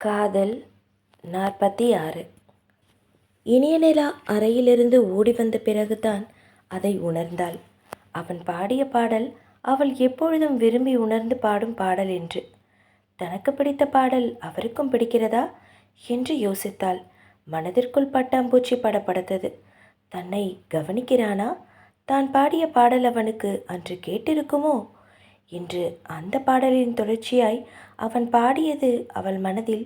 காதல் 46. இனிய நிலா அறையிலிருந்து ஓடி வந்த பிறகுதான் அதை உணர்ந்தாள். அவன் பாடிய பாடல் அவள் எப்பொழுதும் விரும்பி உணர்ந்து பாடும் பாடல் என்று. தனக்கு பிடித்த பாடல் அவருக்கும் பிடிக்கிறதா என்று யோசித்தாள். மனதிற்குள் பட்டாம்பூச்சி படபடத்தது. தன்னை கவனிக்கிறானா? தான் பாடிய பாடல் அவனுக்கு அன்று கேட்டிருக்குமோ? இன்று அந்த பாடலின் தொடர்ச்சியாய் அவன் பாடியது அவள் மனதில்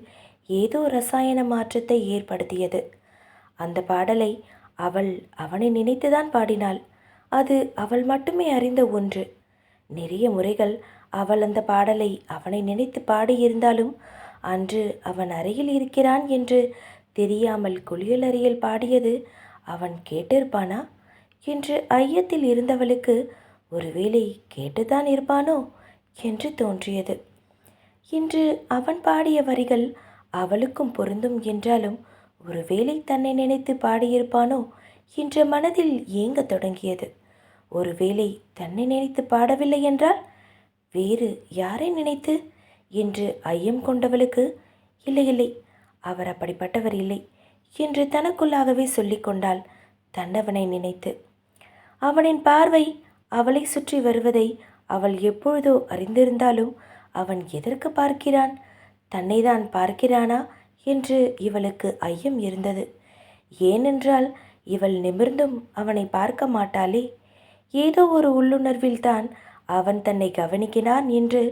ஏதோ ரசாயன மாற்றத்தை ஏற்படுத்தியது. அந்த பாடலை அவள் அவனை நினைத்துதான் பாடினாள். அது அவள் மட்டுமே அறிந்த ஒன்று. நிறைய முறைகள் அவள் அந்த பாடலை அவனை நினைத்து பாடியிருந்தாலும் அன்று அவன் அறையில் இருக்கிறான் என்று தெரியாமல் குளியலறையில் பாடியது அவன் கேட்டிருப்பானா என்று ஐயத்தில் இருந்தவளுக்கு ஒருவேளை கேட்டுதான் இருப்பானோ என்று தோன்றியது. இன்று அவன் பாடிய வரிகள் அவளுக்கும் பொருந்தும் என்றாலும் ஒருவேளை தன்னை நினைத்து பாடியிருப்பானோ என்ற மனதில் ஏங்கத் தொடங்கியது. ஒருவேளை தன்னை நினைத்து பாடவில்லை என்றால் வேறு யாரை நினைத்து என்று ஐயம் கொண்டவளுக்கு இல்லை இல்லை, அவர் அப்படிப்பட்டவர் இல்லை என்று தனக்குள்ளாகவே சொல்லிக்கொண்டாள். தன்னவனை நினைத்து அவனின் பார்வை அவளை சுற்றி வருவதை அவள் எப்பொழுதோ அறிந்திருந்தாலும் அவன் எதற்கு பார்க்கிறான்? தன்னைதான் பார்க்கிறானா என்று இவளுக்கு ஐயம் இருந்தது. ஏனென்றால் இவள் நிமிர்ந்தும் அவனை பார்க்க மாட்டாளே. ஏதோ ஒரு உள்ளுணர்வில்தான் அவன் தன்னை கவனிக்கிறான் என்று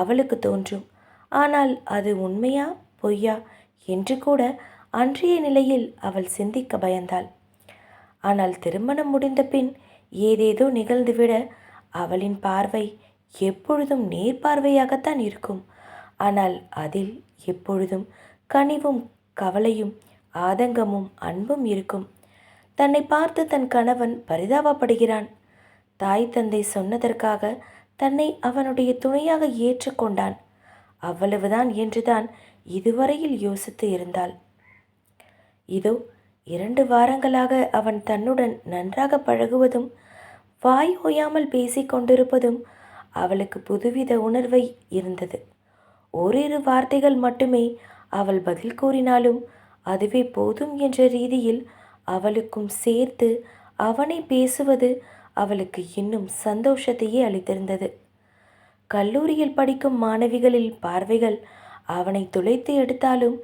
அவளுக்கு தோன்றும். ஆனால் அது உண்மையா பொய்யா என்று கூட அன்றைய நிலையில் அவள் சிந்திக்க பயந்தாள். ஆனால் திருமணம் முடிந்த பின் ஏதேதோ நிகழ்ந்துவிட அவளின் பார்வை எப்பொழுதும் நேர்பார்வையாகத்தான் இருக்கும். ஆனால் அதில் எப்பொழுதும் கனிவும் கவலையும் ஆதங்கமும் அன்பும் இருக்கும். தன்னை பார்த்து தன் கணவன் பரிதாபப்படுகிறான். தாய் தந்தை சொன்னதற்காக தன்னை அவனுடைய துணையாக ஏற்றுக்கொண்டான். அவ்வளவுதான் என்றுதான் இதுவரையில் யோசித்து இருந்தாள். இதோ 2 வாரங்களாக அவன் தன்னுடன் நன்றாக பழகுவதும் வாய் ஓயாமல் பேசிக் கொண்டிருப்பதும் அவளுக்கு புதுவித உணர்வை இருந்தது. ஓரிரு வார்த்தைகள் மட்டுமே அவள் பதில் கூறினாலும் அதுவே போதும் என்ற ரீதியில் அவளுக்கும் சேர்த்து அவனை பேசுவது அவளுக்கு இன்னும் சந்தோஷத்தையே அளித்திருந்தது. கல்லூரியில் படிக்கும் மாணவிகளில் பார்வைகள் அவனை துளைத்து எடுத்தாலும்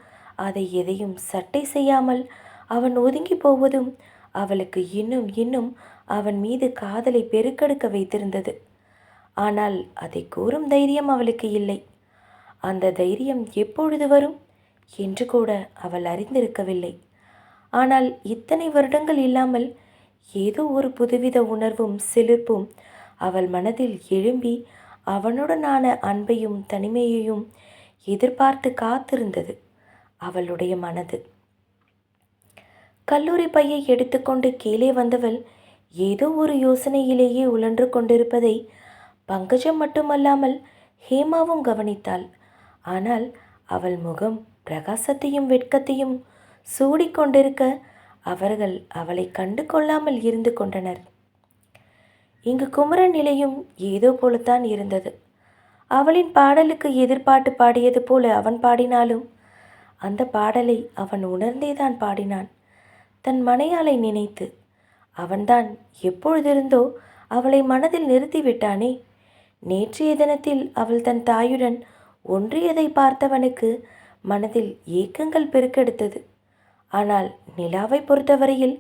அதை எதையும் சட்டை செய்யாமல் அவன் ஒதுங்கி போவதும் அவளுக்கு இன்னும் இன்னும் அவன் மீது காதலை பெருக்கெடுக்க வைத்திருந்தது. ஆனால் அதை கூறும் தைரியம் அவளுக்கு இல்லை. அந்த தைரியம் எப்பொழுது வரும் என்று கூட அவள் அறிந்திருக்கவில்லை. ஆனால் இத்தனை வருடங்கள் இல்லாமல் ஏதோ ஒரு புதுவித உணர்வும் சிலிர்ப்பும் அவள் மனதில் எழும்பி அவனுடனான அன்பையும் தனிமையையும் எதிர்பார்த்து காத்திருந்தது அவளுடைய மனது. கல்லூரி பையை எடுத்துக்கொண்டு கீழே வந்தவள் ஏதோ ஒரு யோசனையிலேயே உழன்று கொண்டிருப்பதை பங்கஜம் மட்டுமல்லாமல் ஹேமாவும் கவனித்தாள். ஆனால் அவள் முகம் பிரகாசத்தையும் வெட்கத்தையும் சூடிக்கொண்டிருக்க அவர்கள் அவளை கண்டு கொள்ளாமல் இருந்து கொண்டனர். இங்கு குமரன் நிலையும் ஏதோ போலத்தான் இருந்தது. அவளின் பாடலுக்கு எதிர்பாட்டு பாடியது போல அவன் பாடினாலும் அந்த பாடலை அவன் உணர்ந்தேதான் பாடினான். தன் மனையாளை நினைத்து. அவன்தான் எப்பொழுதிருந்தோ அவளை மனதில் நிறுத்திவிட்டானே. நேற்றைய தினத்தில் அவள் தன் தாயுடன் ஒன்றியதை பார்த்தவனுக்கு மனதில் ஏக்கங்கள் பெருக்கெடுத்தது. ஆனால் நிலாவை பொறுத்தவரையில்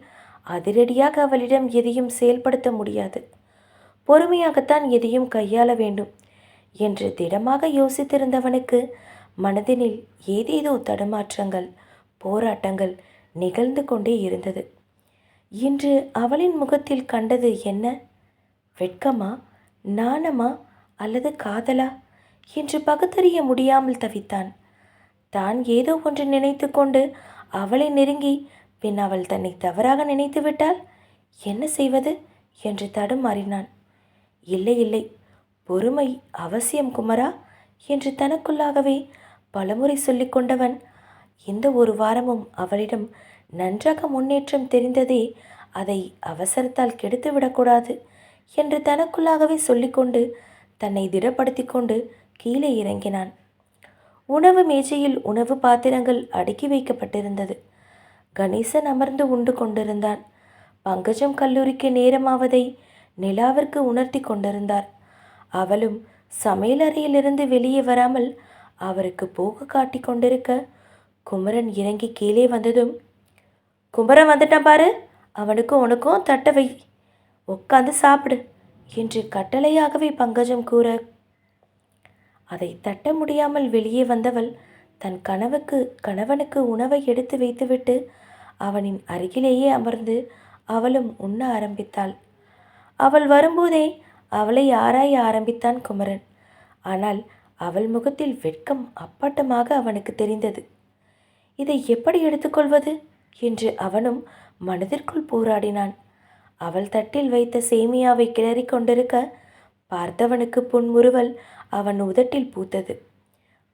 அதிரடியாக அவளிடம் எதையும் செயல்படுத்த முடியாது. பொறுமையாகத்தான் எதையும் கையாள வேண்டும் என்று திடமாக யோசித்திருந்தவனுக்கு மனதினில் ஏதேதோ தடுமாற்றங்கள் போராட்டங்கள் நிகழ்ந்து கொண்டே இருந்தது. இன்று அவளின் முகத்தில் கண்டது என்ன? வெட்கமா, நாணமா அல்லது காதலா என்று பகுத்தறிய முடியாமல் தவித்தான். தான் ஏதோ ஒன்று நினைத்து கொண்டு அவளை நெருங்கி பின் அவள் தன்னை தவறாக நினைத்து விட்டால் என்ன செய்வது என்று தடுமாறினான். இல்லை இல்லை, பொறுமை அவசியம் குமரா என்று தனக்குள்ளாகவே பலமுறை சொல்லி கொண்டவன் இந்த ஒரு வாரமும் அவளிடம் நன்றாக முன்னேற்றம் தெரிந்ததே அதை அவசரத்தால் கெடுத்துவிடக்கூடாது என்று தனக்குள்ளாகவே சொல்லிக்கொண்டு தன்னை திடப்படுத்தி கொண்டு கீழே இறங்கினான். உணவு மேஜையில் உணவு பாத்திரங்கள் அடுக்கி வைக்கப்பட்டிருந்தது. கணேசன் அமர்ந்து உண்டு கொண்டிருந்தான். பங்கஜம் கல்லூரிக்கு நேரமாவதை நிலாவிற்கு உணர்த்தி கொண்டிருந்தார். அவளும் சமையலறையிலிருந்து வெளியே வராமல் அவருக்கு போக காட்டி கொண்டிருக்க, குமரன் இறங்கி கீழே வந்ததும், குமரன் வந்துட்டான் பாரு, அவனுக்கும் உனக்கும் தட்ட வை, உட்காந்து சாப்பிடு என்று கட்டளையாகவே பங்கஜம் கூற, அதை தட்ட முடியாமல் வெளியே வந்தவள் தன் கணவனுக்கு உணவை எடுத்து வைத்துவிட்டு அவனின் அருகிலேயே அமர்ந்து அவளும் உண்ண ஆரம்பித்தாள். அவள் வரும்போதே அவளை ஆராய ஆரம்பித்தான் குமரன். ஆனால் அவள் முகத்தில் வெட்கம் அப்பட்டமாக அவனுக்கு தெரிந்தது. இதை எப்படி எடுத்துக்கொள்வது என்று அவனும் மனதிற்குள் போராடினான். அவள் தட்டில் வைத்த சேமியாவை கிளறி கொண்டிருக்க பார்த்தவனுக்கு புன்முறுவல் அவன் உதட்டில் பூத்தது.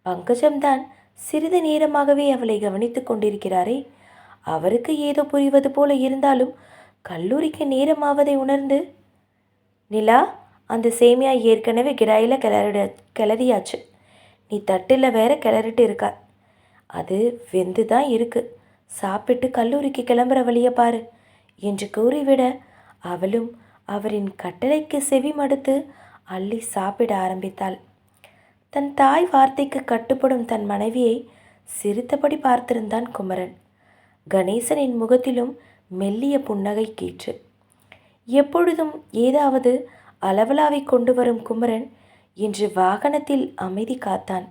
பங்கஜம்தான் சிறிது நேரமாகவே அவளை கவனித்துக் கொண்டிருக்கிறாரே, அவருக்கு ஏதோ புரிவது போல இருந்தாலும் கல்லூரிக்கு நேரமாவதை உணர்ந்து, நிலா, அந்த சேமியா ஏற்கனவே கிடாயில் கிளறியாச்சு, நீ தட்டில் வேற கிளறிட்டு இருக்கா, அது வெந்து தான் இருக்கு, சாப்பிட்டு கல்லூரிக்கு கிளம்புற வழிய பாரு என்று கூறிவிட அவளும் அவரின் கட்டளைக்கு செவி மடுத்து அள்ளி சாப்பிட ஆரம்பித்தாள். தன் தாய் வார்த்தைக்கு கட்டுப்படும் தன் மனைவியை சிரித்தபடி பார்த்திருந்தான் குமரன். கணேசனின் முகத்திலும் மெல்லிய புன்னகை கீற்று. எப்பொழுதும் ஏதாவது அளவலாவை கொண்டு வரும் குமரன் இன்று வாகனத்தில் அமைதி காத்தான்.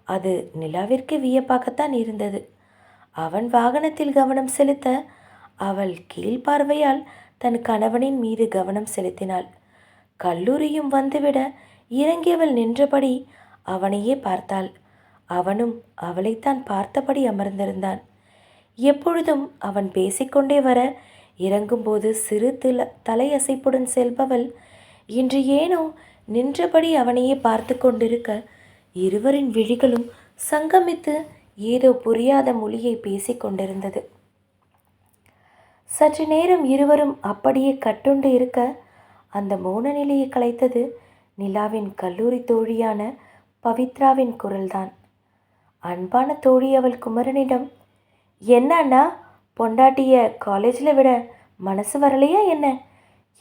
அது நிலாவிற்கு வியப்பாகத்தான் இருந்தது. அவன் வாகனத்தில் கவனம் செலுத்த அவள் கீழ்பார்வையால் தன் கணவனின் மீது கவனம் செலுத்தினாள். கல்லூரியும் வந்துவிட இறங்கியவள் நின்றபடி அவனையே பார்த்தாள். அவனும் அவளைத்தான் பார்த்தபடி அமர்ந்திருந்தான். எப்பொழுதும் அவன் பேசிக்கொண்டே வர இறங்கும்போது சிறு தலையசைப்புடன் செல்பவள் இன்று ஏனோ நின்றபடி அவனையே பார்த்து கொண்டிருக்க இருவரின் விழிகளும் சங்கமித்து ஏதோ புரியாத மொழியை பேசிக்கொண்டிருந்தது. சற்று நேரம் இருவரும் அப்படியே கட்டுண்டு இருக்க அந்த மௌன நிலையை கலைத்தது நிலாவின் கல்லூரி தோழியான பவித்ராவின் குரல்தான். அன்பான தோழி அவள் குமரனிடம், என்ன அண்ணா, பொண்டாட்டிய காலேஜில் விட மனசு வரலையா என்ன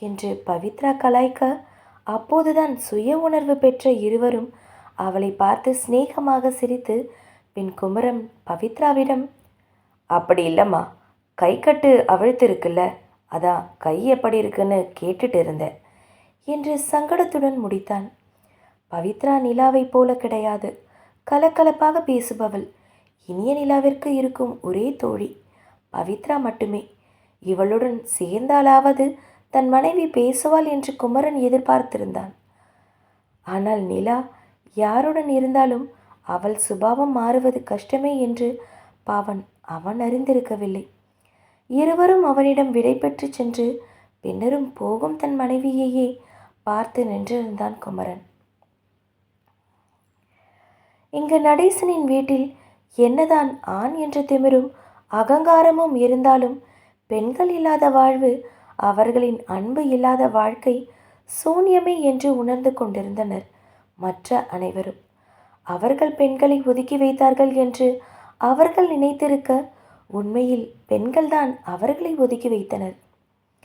என்று பவித்ரா கலாய்க்க, அப்போதுதான் சுய உணர்வு பெற்ற இருவரும் அவளை பார்த்து சிநேகமாக சிரித்து பின் குமரன் பவித்ராவிடம், அப்படி இல்லைம்மா, கை கட்டு அவிழ்த்து இருக்குல்ல, அதான் கை எப்படி இருக்குன்னு கேட்டுட்டு இருந்தேன் என்று சங்கடத்துடன் முடித்தான். பவித்ரா நிலாவை போல கிடையாது. கலகலப்பாக பேசுபவள். இனிய நிலாவிற்கு இருக்கும் ஒரே தோழி பவித்ரா மட்டுமே. இவளுடன் சேர்ந்தாலாவது தன் மனைவி பேசுவாள் என்று குமரன் எதிர்பார்த்திருந்தான். ஆனால் நிலா யாருடன் இருந்தாலும் அவள் சுபாவம் மாறுவது கஷ்டமே என்று பாவன் அவன் அறிந்திருக்கவில்லை. இருவரும் அவனிடம் விடை பெற்று சென்று பின்னரும் போகும் தன் மனைவியையே பார்த்து நின்றிருந்தான் குமரன். இங்கு நடேசனின் வீட்டில் என்னதான் ஆண் என்ற திமிரும் அகங்காரமும் இருந்தாலும் பெண்கள் இல்லாத வாழ்வு, அவர்களின் அன்பு இல்லாத வாழ்க்கை சூன்யமே என்று உணர்ந்து கொண்டிருந்தனர் மற்ற அனைவரும். அவர்கள் பெண்களை ஒதுக்கி வைத்தார்கள் என்று அவர்கள் நினைத்திருக்க, உண்மையில் பெண்கள்தான் அவர்களை ஒதுக்கி வைத்தனர்.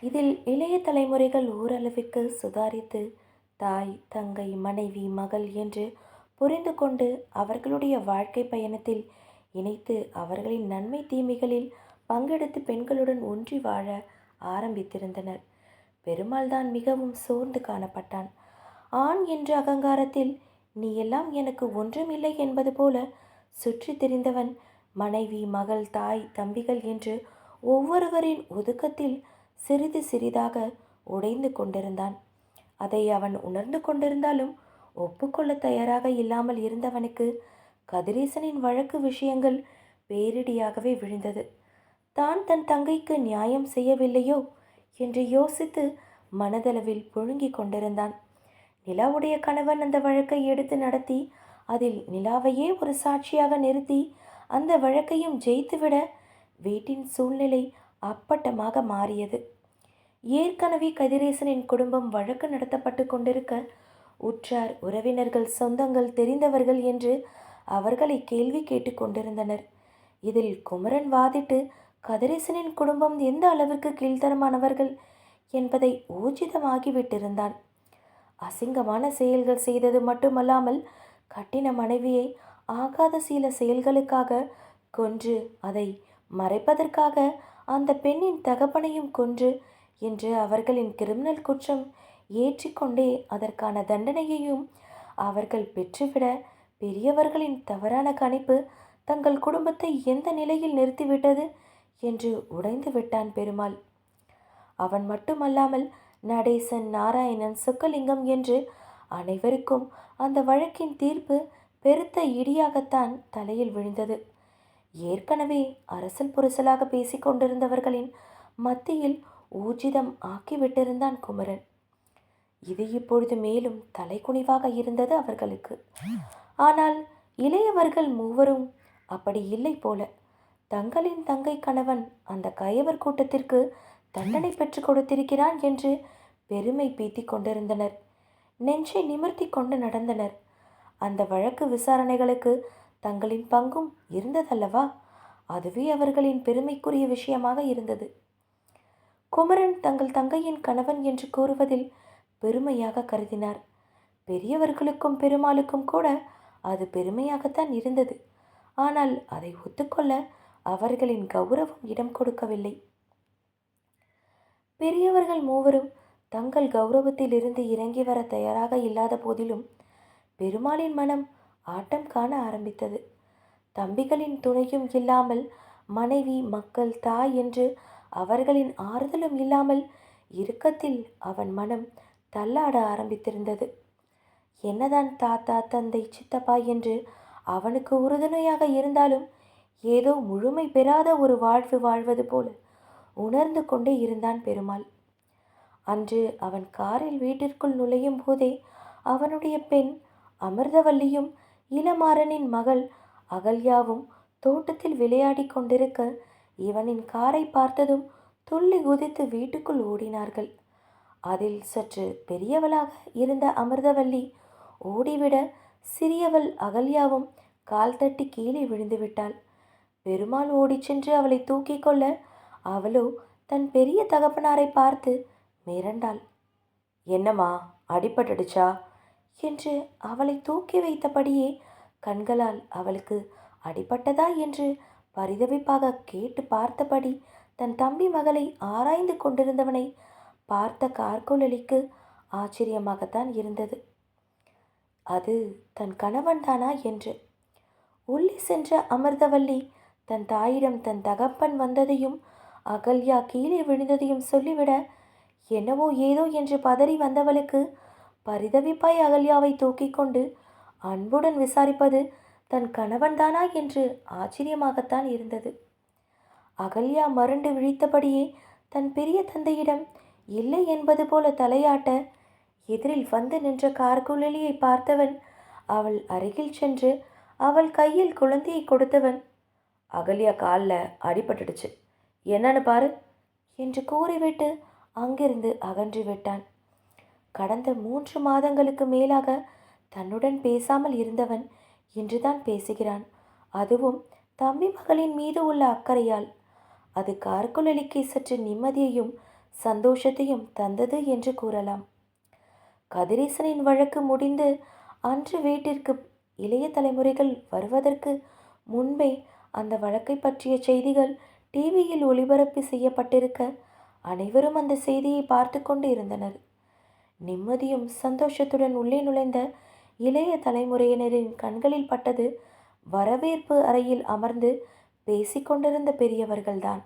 இதில் இளைய தலைமுறைகள் ஓரளவிற்கு சுதாரித்து தாய், தங்கை, மனைவி, மகள் என்று புரிந்து கொண்டு அவர்களுடைய வாழ்க்கை பயணத்தில் இணைத்து அவர்களின் நன்மை தீமைகளில் பங்கெடுத்து பெண்களுடன் ஒன்றி வாழ ஆரம்பித்திருந்தனர். பெருமாள் தான் மிகவும் சோர்ந்து காணப்பட்டான். ஆண் என்ற அகங்காரத்தில் நீ எல்லாம் எனக்கு ஒன்றுமில்லை என்பது போல சுற்றி திரிந்தவன் மனைவி, மகள், தாய், தம்பிகள் என்று ஒவ்வொருவரின் ஒதுக்கத்தில் சிறிது சிறிதாக உடைந்து கொண்டிருந்தான். அதை அவன் உணர்ந்து கொண்டிருந்தாலும் ஒப்புக்கொள்ள தயாராக இல்லாமல் இருந்தவனுக்கு கதிரேசனின் வழக்கு விஷயங்கள் பேரிடியாகவே விழுந்தது. தான் தன் தங்கைக்கு நியாயம் செய்யவில்லையோ என்று யோசித்து மனதளவில் புழுங்கிக் கொண்டிருந்தான். நிலாவுடைய கணவன் அந்த வழக்கை எடுத்து நடத்தி அதில் நிலாவையே ஒரு சாட்சியாக நிறுத்தி அந்த வழக்கையும் ஜெயித்துவிட வீட்டின் சூழ்நிலை அப்பட்டமாக மாறியது. ஏற்கனவே கதிரேசனின் குடும்பம் வழக்கு நடத்தப்பட்டு கொண்டிருக்க உற்றார், உறவினர்கள், சொந்தங்கள், தெரிந்தவர்கள் என்று அவர்களை கேள்வி கேட்டு கொண்டிருந்தனர். இதில் குமரன் வாதிட்டு கதிரேசனின் குடும்பம் எந்த அளவிற்கு கீழ்த்தரமானவர்கள் என்பதை ஊர்ஜிதமாகிவிட்டிருந்தான். அசிங்கமான செயல்கள் செய்தது மட்டுமல்லாமல் கட்டின மனைவியை ஆகாத சில செயல்களுக்காக கொன்று அதை மறைப்பதற்காக அந்த பெண்ணின் தகப்பனையும் கொன்று என்று அவர்களின் கிரிமினல் குற்றம் ஏற்றிக்கொண்டே அதற்கான தண்டனையையும் அவர்கள் பெற்றுவிட பெரியவர்களின் தவறான கணிப்பு தங்கள் குடும்பத்தை எந்த நிலையில் நிறுத்திவிட்டது என்று உடைந்து விட்டான் பெருமாள். அவன் மட்டுமல்லாமல் நடேசன், நாராயணன், சொக்கலிங்கம் என்று அனைவருக்கும் அந்த வழக்கின் தீர்ப்பு பெருத்த இடியாகத்தான் தலையில் விழுந்தது. ஏற்கனவே அரசல் புரசலாக பேசிக் கொண்டிருந்தவர்களின் மத்தியில் ஊர்ஜிதம் ஆக்கிவிட்டிருந்தான் குமரன். இது இப்பொழுது மேலும் தலைக்குனிவாக இருந்தது அவர்களுக்கு. ஆனால் இளையவர்கள் மூவரும் அப்படி இல்லை போல. தங்களின் தங்கை கணவன் அந்த கயவர் கூட்டத்திற்கு தண்டனை பெற்றுக் கொடுத்திருக்கிறான் என்று பெருமை பீத்திக் கொண்டிருந்தனர். நெஞ்சை நிமிர்த்தி கொண்டு நடந்தனர். அந்த வழக்கு விசாரணைகளுக்கு தங்களின் பங்கும் இருந்ததல்லவா? அதுவே அவர்களின் பெருமைக்குரிய விஷயமாக இருந்தது. குமரன் தங்கள் தங்கையின் கணவன் என்று கூறுவதில் பெருமையாக கருதினார். பெரியவர்களுக்கும் பெருமாளுக்கும் கூட அது பெருமையாகத்தான் இருந்தது. ஆனால் அதை ஒத்துக்கொள்ள அவர்களின் கௌரவம் இடம் கொடுக்கவில்லை. பெரியவர்கள் மூவரும் தங்கள் கௌரவத்தில் இருந்து இறங்கி வர தயாராக இல்லாத போதிலும் பெருமாளின் மனம் ஆட்டம் காண ஆரம்பித்தது. தம்பிகளின் துணையும் இல்லாமல், மனைவி, மக்கள், தாய் என்று அவர்களின் ஆறுதலும் இல்லாமல் இறுக்கத்தில் அவன் மனம் தள்ளாட ஆரம்பித்திருந்தது. என்னதான் தாத்தா, தந்தை, சித்தப்பா என்று அவனுக்கு உறுதுணையாக இருந்தாலும் ஏதோ முழுமை பெறாத ஒரு வாழ்வு வாழ்வது போல உணர்ந்து கொண்டே இருந்தான் பெருமாள். அன்று அவன் காரில் வீட்டிற்குள் நுழையும் போதே அவனுடைய பெண் அமிர்தவல்லியும் இளமாறனின் மகள் அகல்யாவும் தோட்டத்தில் விளையாடி கொண்டிருக்க இவனின் காரை பார்த்ததும் துள்ளி குதித்து வீட்டுக்குள் ஓடினார்கள். அதில் சற்று பெரியவளாக இருந்த அமிர்தவல்லி ஓடிவிட சிறியவள் அகல்யாவும் கால் தட்டி கீழே விழுந்து விட்டாள். பெருமாள் ஓடிச் சென்று அவளை தூக்கி கொள்ள அவளோ தன் பெரிய தகப்பனாரை பார்த்து மிரண்டாள். என்னம்மா, அடிபட்டுடுச்சா என்று அவளை தூக்கி வைத்தபடியே கண்களால் அவளுக்கு அடிபட்டதா என்று பரிதவிப்பாக கேட்டு பார்த்தபடி தன் தம்பி மகளை ஆராய்ந்து கொண்டிருந்தவனை பார்த்த கார்கோலலிக்கு ஆச்சரியமாகத்தான் இருந்தது. அது தன் கணவன்தானா என்று. உள்ளே சென்ற அமிர்தவல்லி தன் தாயிடம் தன் தகப்பன் வந்ததையும் அகல்யா கீழே விழுந்ததையும் சொல்லிவிட என்னவோ ஏதோ என்று பதறி வந்தவளுக்கு பரிதவிப்பாய் அகல்யாவை தூக்கி கொண்டு அன்புடன் விசாரிப்பது தன் கணவன்தானா என்று ஆச்சரியமாகத்தான் இருந்தது. அகல்யா மருண்டு விழித்தபடியே தன் பெரிய தந்தையிடம் இல்லை என்பது போல தலையாட்ட எதிரில் வந்து நின்ற கார்குழலியை பார்த்தவன் அவள் அருகில் சென்று அவள் கையில் குழந்தையை கொடுத்தவன், அகல்யா காலில் அடிபட்டுடுச்சு, என்னன்னு பாரு என்று கூறிவிட்டு அங்கிருந்து அகன்று விட்டான். கடந்த 3 மாதங்களுக்கு மேலாக தன்னுடன் பேசாமல் இருந்தவன் இன்றுதான் பேசுகிறான். அதுவும் தம்பி மகளின் மீது உள்ள அக்கறையால். அது கார்குழலிக்கு சற்று நிம்மதியையும் சந்தோஷத்தையும் தந்தது என்று கூறலாம். கதிரேசனின் வழக்கு முடிந்து அன்று வீட்டிற்கு இளைய தலைமுறைகள் வருவதற்கு முன்பே அந்த வழக்கை பற்றிய செய்திகள் டிவியில் ஒளிபரப்பு செய்யப்பட்டிருக்க அனைவரும் அந்த செய்தியை பார்த்து கொண்டு இருந்தனர். நிம்மதியும் சந்தோஷத்துடன் உள்ளே நுழைந்த இளைய தலைமுறையினரின் கண்களில் பட்டது வரவேற்பு அறையில் அமர்ந்து பேசிக்கொண்டிருந்த பெரியவர்கள்தான்.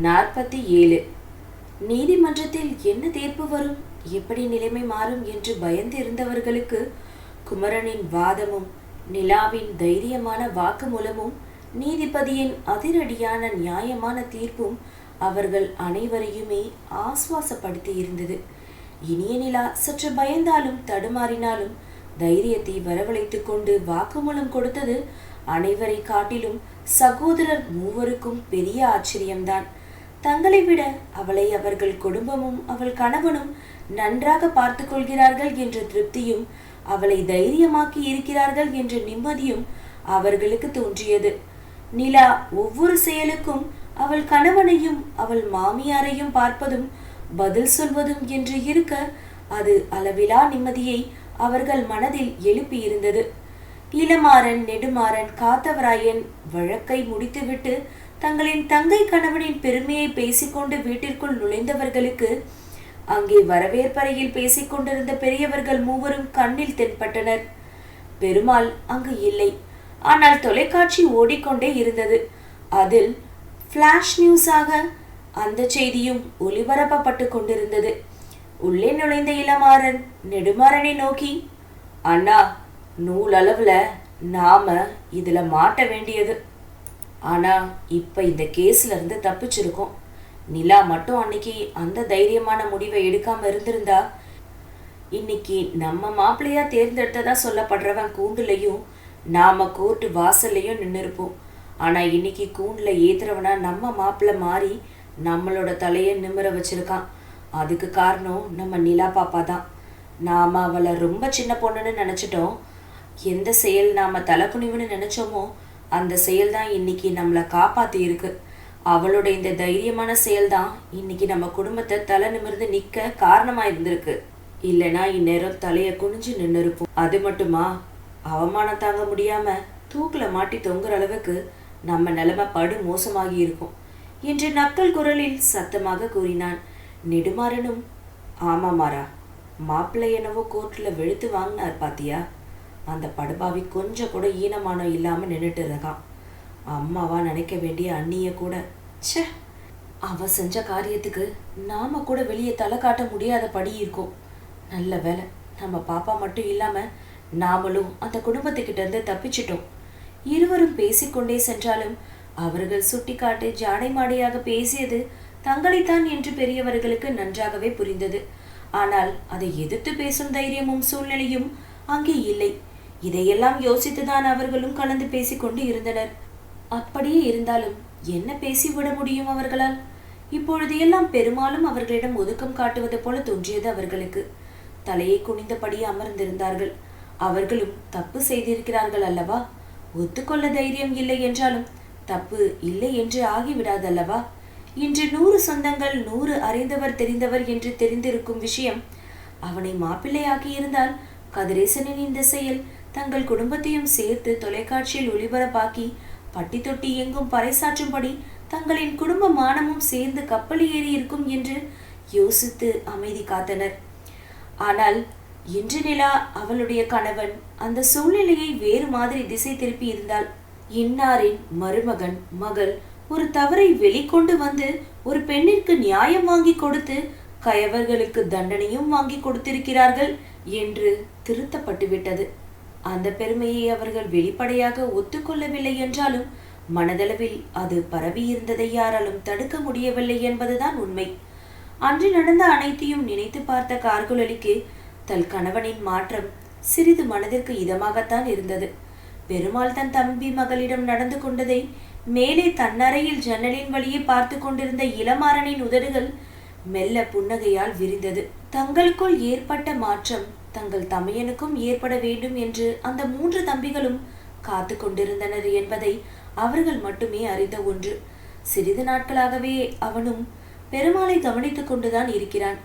47. நீதிமன்றத்தில் என்ன தீர்ப்பு வரும், எப்படி நிலைமை மாறும் என்று பயந்து இருந்தவர்களுக்கு குமரனின் வாதமும் நிலாவின் தைரியமான வாக்குமூலமும் நீதிபதியின் அதிரடியான நியாயமான தீர்ப்பும் அவர்கள் அனைவரையுமே ஆசுவாசப்படுத்தி இருந்தது. இனிய நிலா சற்று பயந்தாலும் தடுமாறினாலும் தைரியத்தை வரவழைத்து கொண்டு வாக்குமூலம் கொடுத்தது அனைவரை காட்டிலும் சகோதரர் மூவருக்கும் பெரிய ஆச்சரியம்தான். தங்களை விட அவளை அவர்கள் குடும்பமும் அவள் கணவனும் நன்றாக பார்த்து கொள்கிறார்கள் என்ற திருப்தியும் அவளை தைரியமாக்கி இருக்கிறார்கள் என்ற நிம்மதியும் அவர்களுக்கு தோன்றியது. நிலா ஒவ்வொரு செயலுக்கும் அவள் கணவனையும் அவள் மாமியாரையும் பார்ப்பதும் பதில் சொல்வதும் என்று இருக்க அது அளவிலா நிம்மதியை அவர்கள் மனதில் எழுப்பியிருந்தது. இளமாறன், நெடுமாறன், காத்தவராயன் வழக்கை முடித்துவிட்டு தங்களின் தங்கை கணவனின் பெருமையை பேசிக்கொண்டு வீட்டிற்குள் நுழைந்தவர்களுக்கு அங்கே வரவேற்பறையில் பேசிக்கொண்டிருந்த பெரியவர்கள் மூவரும் கண்ணில் தென்பட்டனர். பெருமாள் அங்கு இல்லை. ஆனால் தொலைக்காட்சி ஓடிக்கொண்டே இருந்தது. அதில் ஃபிளாஷ் நியூஸாக அந்த செய்தியும் ஒளிபரப்பப்பட்டு கொண்டிருந்தது. உள்ளே நுழைந்த இளமாறன் நெடுமாறனை நோக்கி, அண்ணா, நூலளவுல நாம இதுல மாட்ட வேண்டியது. ஆனா இப்ப இந்த கேஸ்ல இருந்து தப்பிச்சிருக்கோம். நிலா மட்டும் அன்னைக்கு அந்த தைரியமான முடிவை எடுக்காம இருந்திருந்தா இன்னைக்கு நம்ம மாப்பிள்ளையா தேர்ந்தெடுத்ததா சொல்லப்படுறவன் கூண்டுலையும் நாம கோர்ட்டு வாசல்லையும் நின்று இருப்போம். ஆனா இன்னைக்கு கூண்டுல ஏத்துறவனா நம்ம மாப்பிள்ளை மாறி நம்மளோட தலைய நிமிர வச்சிருக்கான். அதுக்கு காரணம் நம்ம நிலா பாப்பா தான். நாம அவளை ரொம்ப சின்ன பொண்ணுன்னு நினைச்சிட்டோம். எந்த செயல் நாம தலைக்குனிவுன்னு நினைச்சோமோ அந்த செயல் தான் இன்னைக்கு நம்மளை காப்பாத்தி இருக்கு. அவளோட இந்த தைரியமான செயல்தான் இன்னைக்கு நம்ம குடும்பத்தை தலை நிமிர்ந்து நிக்க காரணமா இருந்திருக்கு. இல்லைன்னா இந்நேரம் தலைய குனிஞ்சு நின்று இருப்போம். அது மட்டுமா, அவமானம் தாங்க முடியாம தூக்குல மாட்டி தொங்குற அளவுக்கு நம்ம நிலைமை படு மோசமாகி இருக்கும் என்று நக்கல் குரலில் சத்தமாக கூறினான். நெடுமாறனும், ஆமா மாறா, மாப்பிள்ளை என்னவோ கோர்ட்ல வெளுத்து வாங்கினார் பாத்தியா? அந்த படுபாவி கொஞ்சம் கூட ஈனமானம் இல்லாம நின்றுட்டு இருக்கான். அம்மாவா நினைக்க வேண்டிய அண்ணிய கூட ச்சே, அவ செஞ்ச காரியத்துக்கு நாம கூட வெளியே தலை காட்ட முடியாத படி இருக்கும். நல்ல வேலை, நம்ம பாப்பா மட்டும் இல்லாம நாமளும் அந்த குடும்பத்துக்கிட்ட இருந்து தப்பிச்சிட்டோம். இருவரும் பேசிக்கொண்டே சென்றாலும் அவர்கள் சுட்டிக்காட்டு ஜாடை மாடையாக பேசியது தங்களைத்தான் என்று பெரியவர்களுக்கு நன்றாகவே புரிந்தது. ஆனால் அதை எதிர்த்து பேசும் தைரியமும் சூழ்நிலையும் அங்கே இல்லை. இதையெல்லாம் யோசித்துதான் அவர்களும் கலந்து பேசிக்கொண்டு இருந்தனர். அப்படியே இருந்தாலும் என்ன பேசிவிட முடியும் அவர்களால்? இப்பொழுது எல்லாம் பெரும்பாலும் அவர்களிடம் ஒதுக்கம் காட்டுவது போல தோன்றியது அவர்களுக்கு. தலையை குனிந்தபடி அமர்ந்திருந்தார்கள். அவர்களும் தப்பு செய்திருக்கிறார்கள் அல்லவா? ஒத்துக்கொள்ள தைரியம் இல்லை என்றாலும் தப்பு இல்லை என்று ஆகிவிடாதல்லவா? இன்று 100 சொந்தங்கள், 100 அறிந்தவர் தெரிந்தவர் என்று தெரிந்திருக்கும் விஷயம் அவனை மாப்பிள்ளையாக்கி இருந்தால் கதிரேசனின் இந்த செயல் தங்கள் குடும்பத்தையும் சேர்த்து தொலைக்காட்சியில் ஒளிபரப்பாக்கி பட்டி தொட்டி எங்கும் பறைசாற்றும்படி தங்களின் குடும்ப மானமும் சேர்ந்து கப்பல் ஏறி இருக்கும் என்று யோசித்து அமைதி காத்தனர். ஆனால் இன்று நிலா அவளுடைய கணவன் அந்த சூழ்நிலையை வேறு மாதிரி திசை திருப்பி இருந்தாள். இன்னாரின் மருமகன் மகள் ஒரு தவறை வெளிக்கொண்டு வந்து ஒரு பெண்ணிற்கு நியாயம் வாங்கி கொடுத்து கயவர்களுக்கு தண்டனையும் வாங்கி கொடுத்திருக்கிறார்கள் என்று திருத்தப்பட்டு விட்டது. அந்த பெருமையை அவர்கள் வெளிப்படையாக ஒத்துக்கொள்ளவில்லை என்றாலும் மனதளவில் அது பரவி இருந்ததை யாராலும் தடுக்க முடியவில்லை என்பதுதான் உண்மை. அன்று நடந்த அனைத்தையும் நினைத்து பார்த்த கார்குழலிக்கு தன் கணவனின் மாற்றம் சிறிது மனதிற்கு இதமாகத்தான் இருந்தது. பெருமாள் தன் தம்பி மகளிடம் நடந்து கொண்டதை மேலே தன்னறையில் ஜன்னலின் வழியே பார்த்து கொண்டிருந்த இளமாறனின் உதடுகள் மெல்ல புன்னகையால் விரிந்தது. தங்களுக்குள் ஏற்பட்ட மாற்றம் தங்கள் தமையனுக்கும் ஏற்பட வேண்டும் என்று அந்த 3 தம்பிகளும் காத்து கொண்டிருந்தனர் என்பதை அவர்கள் மட்டுமே அறிந்த ஒன்று. சிறிது நாட்களாகவே அவனும் பெருமாளை கவனித்துக் கொண்டுதான் இருக்கிறான்.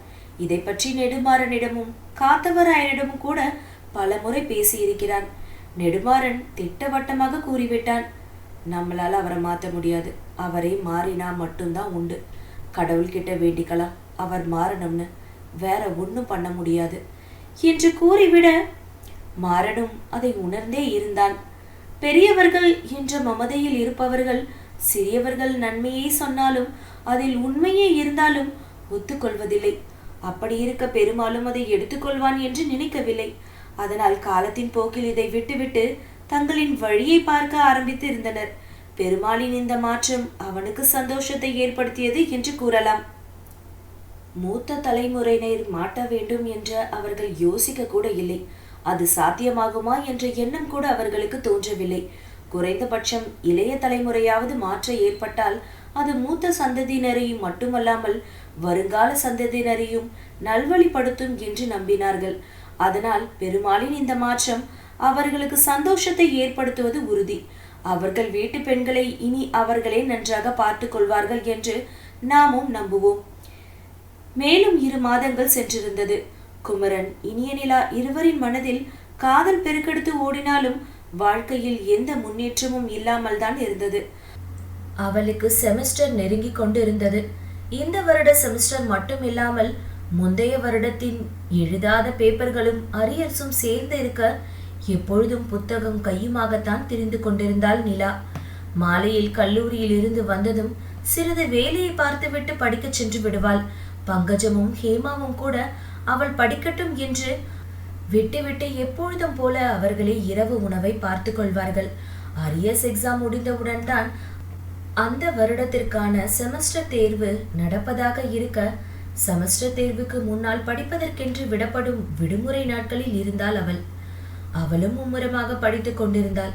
இதை பற்றி நெடுமாறனிடமும் காத்தவராயனிடமும் கூட பல முறை பேசியிருக்கிறான். நெடுமாறன் திட்டவட்டமாக கூறிவிட்டான், நம்மளால அவரை மாற்ற முடியாது, அவரை மாறினா மட்டும்தான் உண்டு. கடவுள்கிட்ட வேண்டிக்கலாம் அவர் மாறணும்னு, வேற ஒன்றும் பண்ண முடியாது என்று கூறிவிட மாறனும் அதை உணர்ந்தே இருந்தான். பெரியவர்கள் என்ற மமதையில் இருப்பவர்கள் சிறியவர்கள் நன்மையை சொன்னாலும் அதில் உண்மையே இருந்தாலும் ஒத்துக்கொள்வதில்லை. அப்படி இருக்க பெருமாளும் அதை எடுத்துக்கொள்வான் என்று நினைக்கவில்லை. அதனால் காலத்தின் போக்கில் இதை விட்டுவிட்டு தங்களின் வழியை பார்க்க ஆரம்பித்து இருந்தனர். பெருமாளின் இந்த மாற்றம் அவனுக்கு சந்தோஷத்தை ஏற்படுத்தியது என்று கூறலாம். மூத்த தலைமுறையினர் மாட்ட வேண்டும் என்ற அவர்கள் யோசிக்க கூட இல்லை. அது சாத்தியமாகுமா என்ற எண்ணம் கூட அவர்களுக்கு தோன்றவில்லை. குறைந்தபட்சம் இளைய தலைமுறையாவது மாற்ற ஏற்பட்டால் அது மூத்த சந்ததியினரையும் மட்டுமல்லாமல் வருங்கால சந்ததியினரையும் நல்வழிப்படுத்தும் என்று நம்பினார்கள். அதனால் பெருமாளின் இந்த மாற்றம் அவர்களுக்கு சந்தோஷத்தை ஏற்படுத்துவது உறுதி. அவர்கள் வீட்டு பெண்களை இனி அவர்களே நன்றாக பார்த்து கொள்வார்கள் என்று நாமும் நம்புவோம். மேலும் 2 மாதங்கள் சென்றிருந்தது. குமரன், இனிய நிலா இருவரின் மனதில் காதல் பெருக்கெடுத்து ஓடினாலும் வாழ்க்கையில் எந்த முன்னேற்றமும் இல்லாமல் தான் இருந்தது. அவளுக்கு செமஸ்டர் நெருங்கி கொண்டு இருந்தது. இந்த வருட செமஸ்டர் மட்டும் இல்லாமல் முந்தைய வருடத்தின் எழுதாத பேப்பர்களும் அரியர்ஸும் சேர்ந்து இருக்க எப்பொழுதும் புத்தகம் கையுமாகத்தான் திரிந்து கொண்டிருந்தாள் நிலா. மாலையில் கல்லூரியில் இருந்து வந்ததும் சிறிது வேலையை பார்த்துவிட்டு படிக்க சென்று விடுவாள். பங்கஜமும் ஹேமாவும் கூட அவள் படிக்கட்டும் என்று விட்டு எப்பொழுதும் போல அவர்களே இரவு உணவை பார்த்து கொள்வார்கள். அரியர்ஸ் எக்ஸாம் முடிந்தவுடன் தான் அந்த வருடத்திற்கான செமஸ்டர் தேர்வு நடப்பதாக இருக்க, செமஸ்டர் தேர்வுக்கு முன்னால் படிப்பதற்கென்று விடப்படும் விடுமுறை நாட்களில் இருந்தாள் அவள். அவளும் மும்முரமாக படித்துக் கொண்டிருந்தாள்.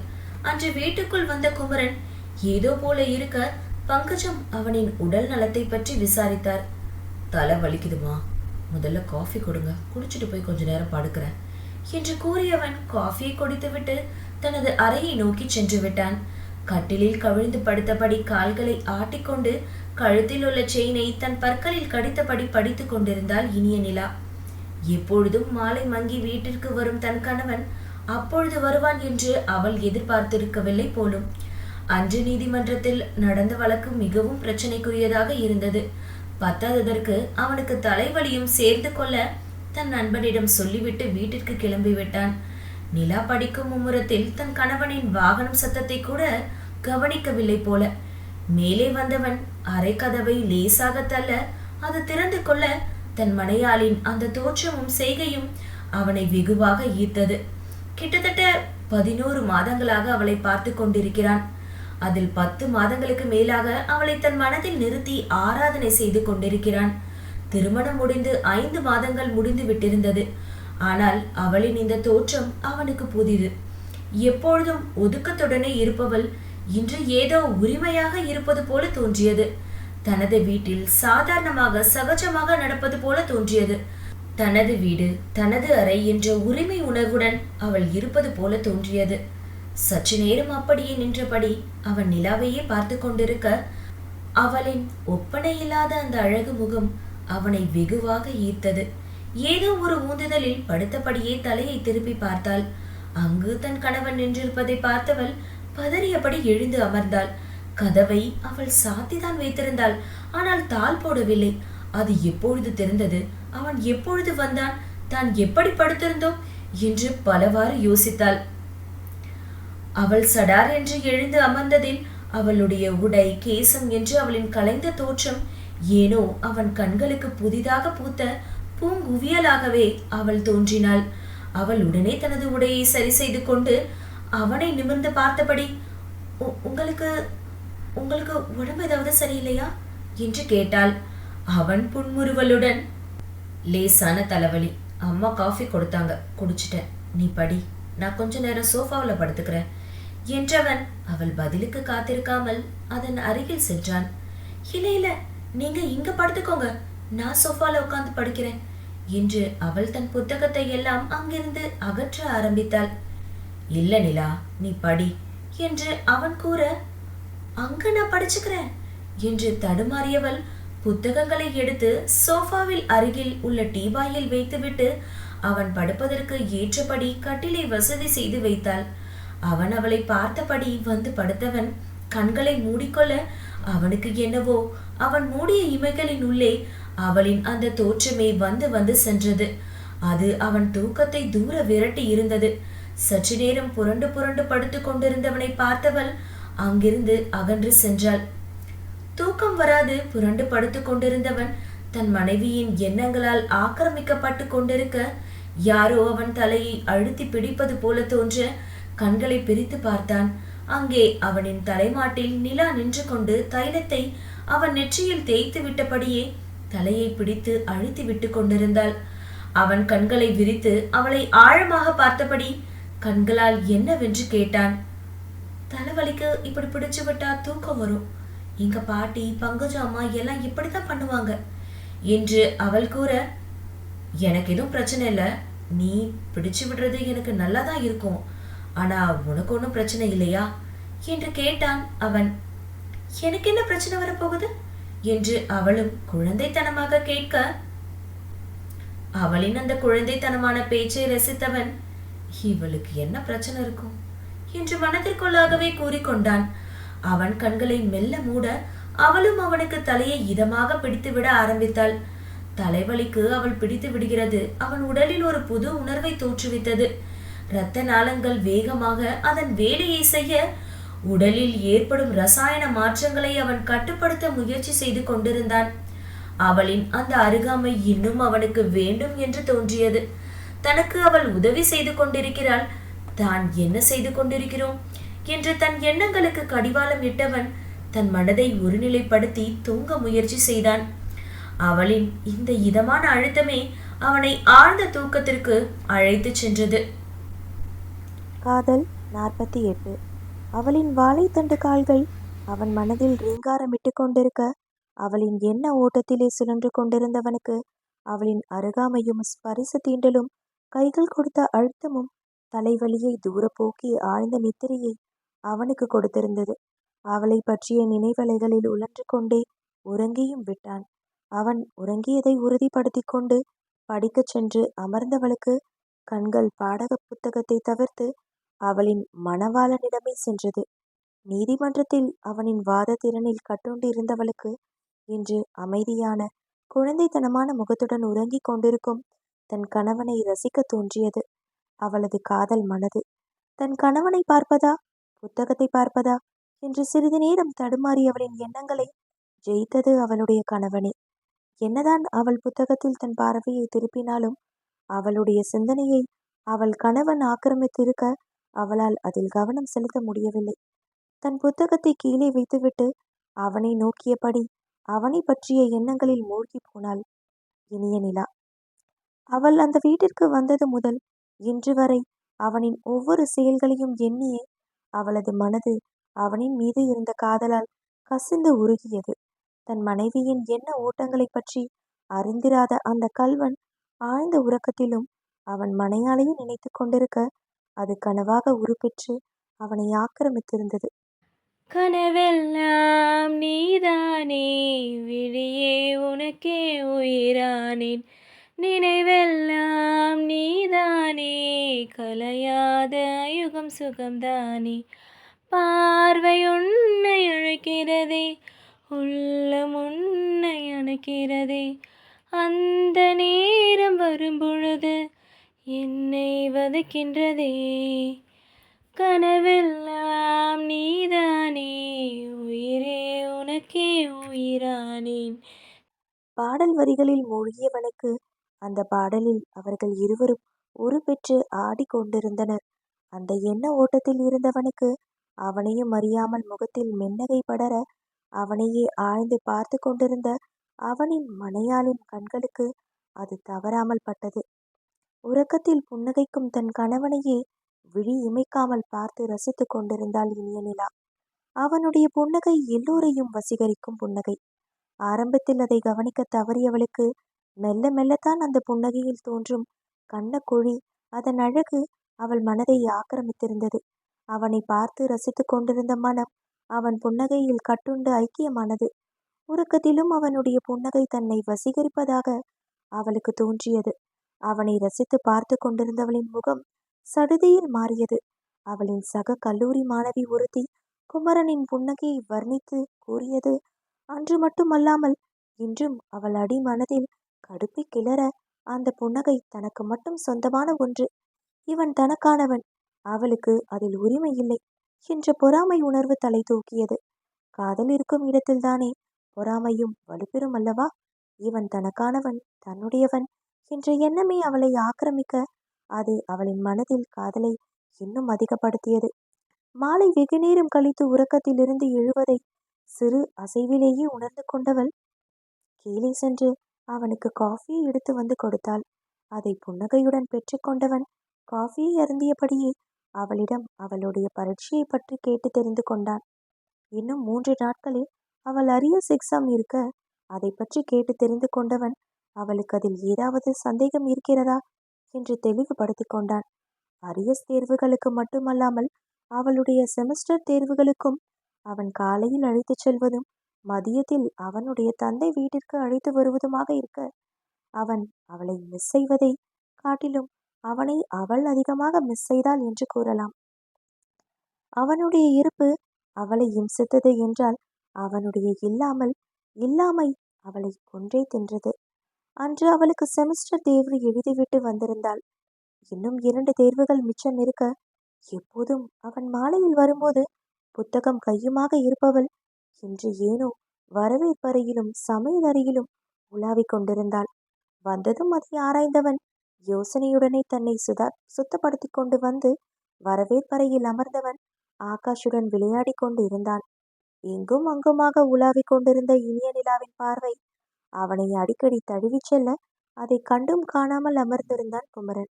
அன்று வீட்டுக்குள் வந்த குமரன் ஏதோ போல இருக்க பங்கஜம் அவனின் உடல் நலத்தை பற்றி விசாரித்தார். தலை வலிக்குதுமா, முதல்ல காஃபி கொடுங்க, குடிச்சிட்டு போய் கொஞ்ச நேரம் படுக்கிறேன் என்று கூறியவன் காஃபியை குடித்துவிட்டு தனது அறையை நோக்கி சென்று விட்டான். கட்டிலில் கவிழ்ந்து படுத்தபடி கால்களை ஆட்டிக்கொண்டு கழுத்தில் உள்ள செயினை தன் பற்களில் கடித்தபடி படித்துக் கொண்டிருந்தாள் இனிய நிலா. எப்பொழுதும் மாலை மங்கி வீட்டிற்கு வரும் தன் கணவன் அப்பொழுது வருவான் என்று அவள் எதிர்பார்த்திருக்கவில்லை போலும். அன்று நீதிமன்றத்தில் நடந்த வழக்கு மிகவும் பிரச்சனைக்குரியதாக இருந்தது. பத்தாததற்கு அவனுக்கு தலைவலியும் சேர்ந்து கொள்ள தன் நண்பனிடம் சொல்லிவிட்டு வீட்டிற்கு கிளம்பிவிட்டான். நிலா படிக்கும் மும்முரத்தில் தன் கணவனின் வாகனம் சத்தத்தை கூட கவனிக்கவில்லை போல. மேலே வந்தவன் அரை கதவை லேசாக தள்ள அது திறந்து கொள்ள தன் மனையாளின் அந்த தோற்றமும் செய்கையும் அவனை வெகுவாக ஈர்த்தது. கிட்டத்தட்ட 11 மாதங்களாக அவளை பார்த்து கொண்டிருக்கிறான். அதில் 10 மாதங்களுக்கு மேலாக அவளை தன் மனதில் நிறுத்தி ஆராதனை செய்து கொண்டிருக்கிறான். திருமணம் முடிந்து 5 மாதங்கள் முடிந்து விட்டிருந்தது. ஆனால் அவளின் இந்த தோற்றம் அவனுக்கு புதிது. எப்பொழுதும் ஒதுக்கத்துடனே இருப்பவள் இன்று ஏதோ உரிமையாக இருப்பது போல தோன்றியது. தனது வீட்டில் சாதாரணமாக சகஜமாக நடப்பது போல தோன்றியது. தனது வீடு, தனது அறை என்ற உரிமை உணர்வுடன் அவள் இருப்பது போல தோன்றியது. சற்று நேரம் அப்படியே நின்றபடி அவன் நிலாவையே பார்த்து கொண்டிருக்க அவளின் ஒப்பனை இல்லாத அந்த அழகு முகம் அவனை வெகுவாக ஈர்த்தது. ஏதோ ஒரு ஊந்துதலில் படுத்தபடியே தலையை திருப்பி பார்த்தாள். அங்கு தன் கணவன் நின்றிருப்பதை பார்த்தவள் பதறியபடி எழுந்து அமர்ந்தாள். கதவை அவள் சாத்திதான் வைத்திருந்தாள். ஆனால் தாள் போடவில்லை. அது எப்பொழுது திறந்தது? அவன் எப்பொழுது வந்தான்? தான் எப்படி படுத்திருந்தோம் என்று பலவாறு யோசித்தாள். அவள் சடார் என்று எழுந்து அமர்ந்ததில் அவளுடைய உடை, கேசம் என்று அவளின் கலைந்த தோற்றம் ஏனோ அவன் கண்களுக்கு புதிதாக பூத்த பூங்குவியலாகவே அவள் தோன்றினாள். அவள் உடனே தனது உடையை சரி செய்து கொண்டு அவனை நிமிர்ந்து பார்த்தபடி, உங்களுக்கு உங்களுக்கு உடம்பு ஏதாவது சரியில்லையா என்று கேட்டாள். அவன் புன்முறுவலுடன், லேசான தலைவலி, அம்மா காஃபி கொடுத்தாங்க, குடிச்சிட்டேன், நீ படி, நான் கொஞ்ச நேரம் சோஃபாவில் படுத்துக்கிறேன் என்றவன் அவள் பதிலுக்கு காத்திருக்காமல் அதன் அருகில் சென்றான். இல்ல நீங்க இங்க படுத்துக்கோங்க, நான் சோஃபால உட்கார்ந்து படிக்கிறேன் என்று அவள் தன் புத்தகத்தை எல்லாம் அங்கிருந்து அகற்ற ஆரம்பித்தாள். இல்ல நிலா, நீ படி என்று அவன் கூற, அங்க நான் படிச்சுக்கிறேன் என்று தடுமாறியவள் புத்தகங்களை எடுத்து சோஃபாவில் அருகில் உள்ள டீபாயில் வைத்துவிட்டு அவன் படுப்பதற்கு ஏற்றபடி கட்டிலை வசதி செய்து வைத்தாள். அவன் அவளை பார்த்தபடி வந்து படுத்தவன் கண்களை மூடிக்கொள்ள அவனுக்கு என்னவோ அவன் மூடிய இமைகளின் உள்ளே அவளின் அந்த தோற்றமே வந்து வந்து சென்றது. அது அவன் தூக்கத்தை தூர விரட்டி இருந்தது. சற்று நேரம் புரண்டு புரண்டு படுத்து கொண்டிருந்தவனை பார்த்தவள் அங்கிருந்து அகன்று சென்றாள். தூக்கம் வராது புரண்டு படுத்து கொண்டிருந்தவன் தன் மனைவியின் எண்ணங்களால் ஆக்கிரமிக்கப்பட்டு கொண்டிருக்க யாரோ அவன் தலையை அழுத்தி பிடிப்பது போல தோன்ற கண்களை பிரித்து பார்த்தான். அங்கே அவனின் தலைமாட்டில் நிலா நின்று கொண்டு தைலத்தை அவன் நெற்றியில் தேய்த்து விட்டபடியே தலையை பிடித்து அழுத்தி விட்டு கொண்டிருந்தாள். அவன் கண்களை விரித்து அவளை ஆழமாக பார்த்தபடி கண்களால் என்னவென்று கேட்டான். தலைவலிக்கு இப்படி பிடிச்சு விட்டா தூக்கம் வரும், எங்க பாட்டி, பங்கஜ அம்மா எல்லாம் இப்படித்தான் பண்ணுவாங்க என்று அவள் கூற, எனக்கு எதுவும் பிரச்சனை இல்லை, நீ பிடிச்சு விடுறது எனக்கு நல்லா தான் இருக்கும். ஆனா உனக்கு ஒன்றும் பிரச்சனை இல்லையா என்று கேட்டான் அவன். எனக்கு என்ன பிரச்சனை வரப்போகுது என்று அவளும் குழந்தைத்தனமாக கேட்க, அவளின் அந்த குழந்தைத்தனமான பேச்சை ரசித்தவன், இவளுக்கு என்ன பிரச்சனை இருக்கும் என்று மனதிற்குள்ளாகவே கூறிக்கொண்டான். அவன் கண்களை மெல்ல மூட அவளும் அவனுக்கு தலையை இதமாக பிடித்துவிட ஆரம்பித்தாள். தலைவலிக்கு அவள் பிடித்து விடுகிறது அவன் உடலில் ஒரு புது உணர்வை தோற்றுவித்தது. இரத்த நாளங்கள் வேகமாக அதன் வேலையை செய்ய உடலில் ஏற்படும் ரசாயன மாற்றங்களை அவன் கட்டுப்படுத்த முயற்சி செய்து கொண்டிருந்தான். அவளின் அந்த அருகாமை இன்னும் அவனுக்கு வேண்டும் என்று தோன்றியது. தனக்கு அவள் உதவி செய்து கொண்டிருக்கிறாள், தான் என்ன செய்து கொண்டிருக்கிறோம் என்று தன் எண்ணங்களுக்கு கடிவாளம் இட்டவன் தன் மனதை ஒருநிலைப்படுத்தி தூங்க முயற்சி செய்தான். அவளின் இந்த இதமான அழுத்தமே அவனை ஆழ்ந்த தூக்கத்திற்கு அழைத்து சென்றது. காதல் 48. அவளின் வாழைத்தண்டு கால்கள் அவன் மனதில் ரீங்காரமிட்டு கொண்டிருக்க, அவளின் எண்ண ஓட்டத்திலே சுழன்று கொண்டிருந்தவனுக்கு அவளின் அருகாமையும் ஸ்பரிச தீண்டலும் கைகள் கொடுத்த அழுத்தமும் தலைவலியை தூர போக்கி ஆழ்ந்த நித்திரையை அவனுக்கு கொடுத்திருந்தது. அவளை பற்றிய நினைவலைகளில் உழன்று கொண்டே உறங்கியும் விட்டான். அவன் உறங்கியதை உறுதிப்படுத்தி கொண்டு படிக்கச் சென்று அமர்ந்தவளுக்கு கண்கள் பாடக புத்தகத்தை தவிர்த்து அவளின் மணவாளனிடமே சென்றது. நீதிமன்றத்தில் அவனின் வாத திறனில் கட்டுண்டு இருந்தவளுக்கு இன்று அமைதியான குழந்தைத்தனமான முகத்துடன் உறங்கிக் கொண்டிருக்கும் தன் கணவனை ரசிக்க தோன்றியது. அவளது காதல் மனது தன் கணவனை பார்ப்பதா புத்தகத்தை பார்ப்பதா என்று சிறிது நேரம் தடுமாறி அவளின் எண்ணங்களை ஜெயித்தது அவளுடைய கணவனே. என்னதான் அவள் புத்தகத்தில் தன் பார்வையை திருப்பினாலும் அவளுடைய சிந்தனையை அவள் கணவன் ஆக்கிரமித்திருக்க அவளால் அதில் கவனம் செலுத்த முடியவில்லை. தன் புத்தகத்தை கீழே வைத்துவிட்டு அவனை நோக்கியபடி அவனை பற்றிய எண்ணங்களில் மூழ்கி போனாள் இனிய நிலா. அவள் அந்த வீட்டிற்கு வந்தது முதல் இன்று வரை அவனின் ஒவ்வொரு செயல்களையும் எண்ணியே அவளது மனது அவனின் மீது இருந்த காதலால் கசிந்து உருகியது. தன் மனைவியின் எண்ண ஓட்டங்களை பற்றி அறிந்திராத அந்த கல்வன் ஆழ்ந்த உறக்கத்திலும் அவன் மனையாளையும் நினைத்து கொண்டிருக்க அது கனவாக உருப்பெற்று அவனை ஆக்கிரமித்திருந்தது. கனவெல்லாம் நீதானே, விழியே உனக்கே உயிரானேன், நினைவெல்லாம் நீதானே, கலையாத யுகம் சுகம்தானே, பார்வை உன்னை அழைக்கிறதே, உள்ளம் உன்னை அணைக்கிறதே, அந்த நேரம் வரும்பொழுது என்னை வதைக்கின்றதே, கனவெல்லாம் நீதானே, உயிரே உனக்கே உயிரானேன். பாடல் வரிகளில் மூழ்கியவனுக்கு அந்த பாடலில் அவர்கள் இருவரும் உருப்பெற்று ஆடிக்கொண்டிருந்தனர். அந்த எண்ண ஓட்டத்தில் இருந்தவனுக்கு அவனையும் அறியாமல் முகத்தில் மென்னகை படர அவனையே ஆழ்ந்து பார்த்து கொண்டிருந்த அவனின் மனையாளின் கண்களுக்கு அது தவறாமல் பட்டது. உறக்கத்தில் புன்னகைக்கும் தன் கணவனையே விழி இமைக்காமல் பார்த்து ரசித்து கொண்டிருந்தாள் இனிய நிலா. அவனுடைய புன்னகை எல்லோரையும் வசீகரிக்கும் புன்னகை. ஆரம்பத்தில் அதை கவனிக்க தவறியவளுக்கு மெல்ல மெல்லத்தான் அந்த புன்னகையில் தோன்றும் கண்ணக்குழி அதன் அழகு அவள் மனதை ஆக்கிரமித்திருந்தது. அவனை பார்த்து ரசித்து கொண்டிருந்த மனம் அவன் புன்னகையில் கட்டுண்டு ஐக்கியமானது. உறக்கத்திலும் அவனுடைய புன்னகை தன்னை வசீகரிப்பதாக அவளுக்கு தோன்றியது. அவனை ரசித்து பார்த்து கொண்டிருந்தவளின் முகம் சடுதியில் மாறியது. அவளின் சக கல்லூரி மாணவி ஒருத்தி குமரனின் புன்னகையை வர்ணித்து கூறியது அன்று மட்டுமல்லாமல் இன்றும் அவள் அடி மனதில் கடுப்பை கிளற அந்த புன்னகை தனக்கு மட்டும் சொந்தமான ஒன்று, இவன் தனக்கானவன், அவளுக்கு அதில் உரிமை இல்லை என்ற பொறாமை உணர்வு தலை தூக்கியது. காதல் இருக்கும் இடத்தில்தானே பொறாமையும் வலுப்பெறும் அல்லவா? இவன் தனக்கானவன், தன்னுடையவன் என்ற எண்ணமே அவளை ஆக்கிரமிக்க அது அவளின் மனதில் காதலை இன்னும் அதிகப்படுத்தியது. மாலை வெகு நேரம் கழித்து உறக்கத்திலிருந்து எழுவதை சிறு அசைவிலேயே உணர்ந்து கொண்டவள் கீழே சென்று அவனுக்கு காஃபியை எடுத்து வந்து கொடுத்தாள். அதை புன்னகையுடன் பெற்றுக்கொண்டவன் காஃபியை அருந்தியபடியே அவளிடம் அவளுடைய பரீட்சையை பற்றி கேட்டு தெரிந்து கொண்டான். இன்னும் 3 நாட்களில் அவள் அரியர்ஸ் எக்ஸாம் இருக்க அதை பற்றி கேட்டு தெரிந்து கொண்டவன் அவளுக்கு அதில் ஏதாவது சந்தேகம் இருக்கிறதா என்று தெளிவுபடுத்திக் கொண்டான். அரியஸ் தேர்வுகளுக்கு மட்டுமல்லாமல் அவளுடைய செமஸ்டர் தேர்வுகளுக்கும் அவன் காலையில் அழைத்துச் செல்வதும் மதியத்தில் அவனுடைய தந்தை வீட்டிற்கு அழைத்து வருவதுமாக இருக்க, அவன் அவளை மிஸ் செய்வதை காட்டிலும் அவனை அவள் அதிகமாக மிஸ் செய்தாள் என்று கூறலாம். அவனுடைய இருப்பு அவளை இம்சித்தது என்றால் அவனுடைய இல்லாமை அவளை கொன்றே தின்றது. அன்று அவளுக்கு செமஸ்டர் தேர்வு எழுதிவிட்டு வந்திருந்தாள். இன்னும் 2 தேர்வுகள் மிச்சம் இருக்க, எப்போதும் அவன் மாலையில் வரும்போது புத்தகம் கையுமாக இருப்பவள் இன்று ஏனோ வரவேற்பறையிலும் சமையலறையிலும் உலாவிக் கொண்டிருந்தாள். வந்ததும் அதை ஆராய்ந்தவன் யோசனையுடனே தன்னை சுத்தப்படுத்தி கொண்டு வந்து வரவேற்பறையில் அமர்ந்தவன் ஆகாஷுடன் விளையாடி கொண்டு இருந்தான். எங்கும் அங்குமாக உலாவிக் கொண்டிருந்த இனிய நிலாவின் பார்வை அவனை அடிக்கடி தழுவிச் செல்ல, அதை கண்டும் காணாமல் அமர்ந்திருந்தான் குமரன்.